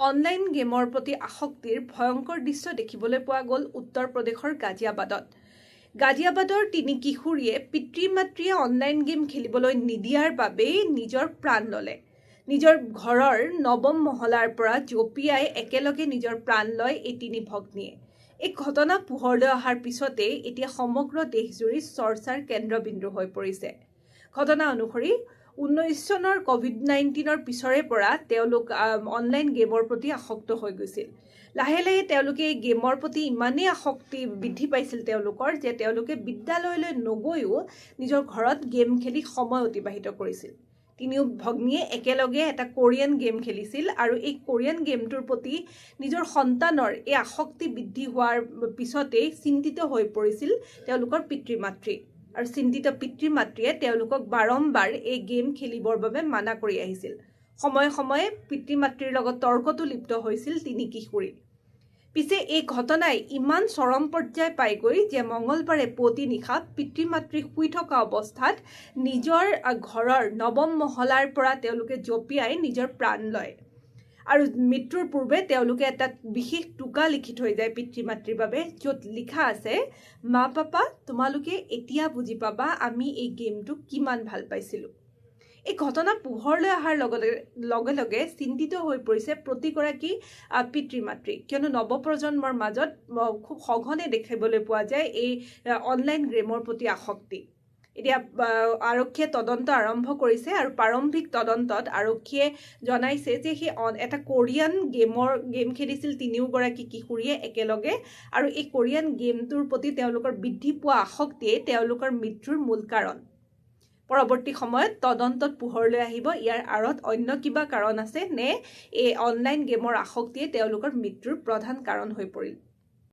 Online গেমৰ প্ৰতি আসক্তিৰ ভয়ংকৰ দৃশ্য দেখিবলৈ পোৱা গ'ল উত্তৰ প্ৰদেশৰ গাজিয়াবাদত। গাজিয়াবাদৰ তিনি কিশোৰীয়ে পিতৃ-মাতৃয়ে অনলাইন গেম খেলিবলৈ নিদিয়াৰ বাবেই নিজৰ প্ৰাণ ল'লে। নিজৰ ঘৰৰ ৯ম মহলাৰ পৰা জঁপিয়াই একেলগে নিজৰ প্ৰাণ লয় এই তিনি ভগ্নীয়ে। এই ঘটনা পোহৰলৈ অহাৰ পিছতেই এতিয়া সমগ্ৰ দেশজুৰি চৰ্চাৰ কেন্দ্ৰবিন্দু হৈ পৰিছে। ঘটনা অনুসৰি 19 চনৰ COVID-19ৰ পিছৰে পৰা তেওঁলোক অনলাইন গেমৰ প্ৰতি আসক্ত হৈ গৈছিল। লাহে লাহে তেওঁলোকে এই গেমৰ প্ৰতি ইমানেই আসক্তি বৃদ্ধি পাইছিল তেওঁলোকৰ যে তেওঁলোকে বিদ্যালয়লৈ নগৈও নিজৰ ঘৰত গেম খেলি সময় অতিবাহিত কৰিছিল। তিনিও ভগ্নীয়ে একেলগে এটা কোৰিয়ান গেম খেলিছিল আৰু এই কোৰিয়ান গেমটোৰ প্ৰতি নিজৰ সন্তানৰ এই আসক্তি বৃদ্ধি হোৱাৰ পিছতেই চিন্তিত হৈ পৰিছিল তেওঁলোকৰ পিতৃ-মাতৃ। আৰু চিন্তিত পিতৃ-মাতৃয়ে তেওঁলোকক বাৰম্বাৰ এই গেম খেলিবৰ বাবে মানা কৰি আহিছিল। সময়ে সময়ে পিতৃ-মাতৃৰ লগত তৰ্কতো লিপ্ত হৈছিল তিনি কিশোৰী। পিছে এই ঘটনাই ইমান চৰম পৰ্যায় পাইগৈ যে মঙলবাৰে পুৱতি নিশা পিতৃ-মাতৃ শুই থকা অৱস্থাত নিজৰ ঘৰৰ ৯ম মহলাৰ পৰা তেওঁলোকে জঁপিয়াই নিজৰ প্ৰাণ লয়। আৰু মৃত্যুৰ পূৰ্বে তেওঁলোকে এটা বিশেষ টোকা লিখি থৈ যায় পিতৃ-মাতৃৰ বাবে, য'ত লিখা আছে, মা পাপা তোমালোকে এতিয়া বুজি পাবা আমি এই গেমটো কিমান ভাল পাইছিলোঁ। এই ঘটনা পোহৰলৈ অহাৰ লগে লগে চিন্তিত হৈ পৰিছে প্ৰতিগৰাকী পিতৃ-মাতৃ, কিয়নো নৱপ্ৰজন্মৰ মাজত খুব সঘনে দেখিবলৈ পোৱা যায় এই অনলাইন গেমৰ প্ৰতি আসক্তি। এতিয়া আৰক্ষীয়ে তদন্ত আৰম্ভ কৰিছে আৰু প্ৰাৰম্ভিক তদন্তত আৰক্ষীয়ে জনাইছে যে সেই এটা কোৰিয়ান গেম খেলিছিল তিনিওগৰাকী কিশোৰীয়ে একেলগে, আৰু এই কোৰিয়ান গেমটোৰ প্ৰতি তেওঁলোকৰ বৃদ্ধি পোৱা আসক্তিয়ে তেওঁলোকৰ মৃত্যুৰ মূল কাৰণ। পৰৱৰ্তী সময়ত তদন্তত পোহৰলৈ আহিব ইয়াৰ আঁৰত অন্য কিবা কাৰণ আছে নে এই অনলাইন গেমৰ আসক্তিয়ে তেওঁলোকৰ মৃত্যুৰ প্ৰধান কাৰণ হৈ পৰিল।